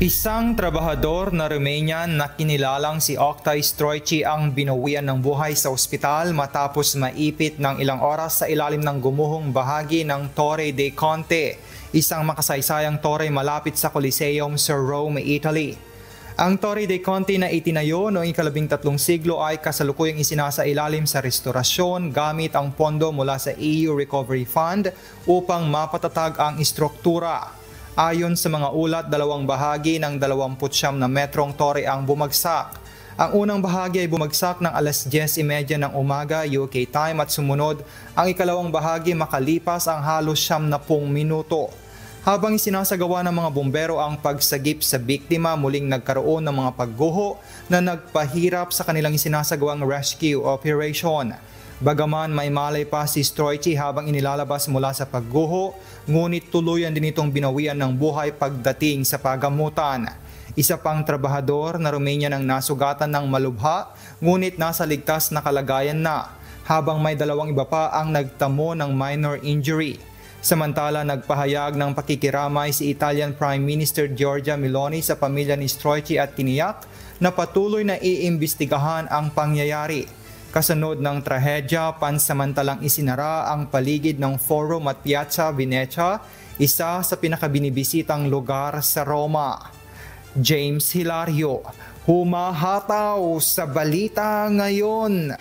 Isang trabahador na Romanian na kinilalang si Octai Stroici ang binawian ng buhay sa ospital matapos maipit ng ilang oras sa ilalim ng gumuhong bahagi ng Torre dei Conti, isang makasaysayang tore malapit sa Coliseum sa Rome, Italy. Ang Torre dei Conti na itinayo noong ika-13 siglo ay kasalukuyang isinasailalim sa restorasyon gamit ang pondo mula sa EU Recovery Fund upang mapatatag ang istruktura. Ayon sa mga ulat, dalawang bahagi ng 29 na metrong tore ang bumagsak. Ang unang bahagi ay bumagsak ng alas 10:30 ng umaga UK time at sumunod ang ikalawang bahagi makalipas ang halos 90 minuto. Habang isinasagawa ng mga bumbero ang pagsagip sa biktima, muling nagkaroon ng mga pagguho na nagpahirap sa kanilang isinasagawang rescue operation. Bagaman may malay pa si Stroici habang inilalabas mula sa pagguho, ngunit tuluyan din itong binawian ng buhay pagdating sa pagamutan. Isa pang trabahador na Romanian ang nasugatan ng malubha, ngunit nasa ligtas na kalagayan na, habang may dalawang iba pa ang nagtamo ng minor injury. Samantala, nagpahayag ng pakikiramay si Italian Prime Minister Giorgia Meloni sa pamilya ni Stroici at tiniyak na patuloy na iimbestigahan ang pangyayari. Kasunod ng trahedya, pansamantalang isinara ang paligid ng Forum at Piazza Venezia, isa sa pinakabinibisitang lugar sa Roma. James Hilario, humahataw sa balita ngayon.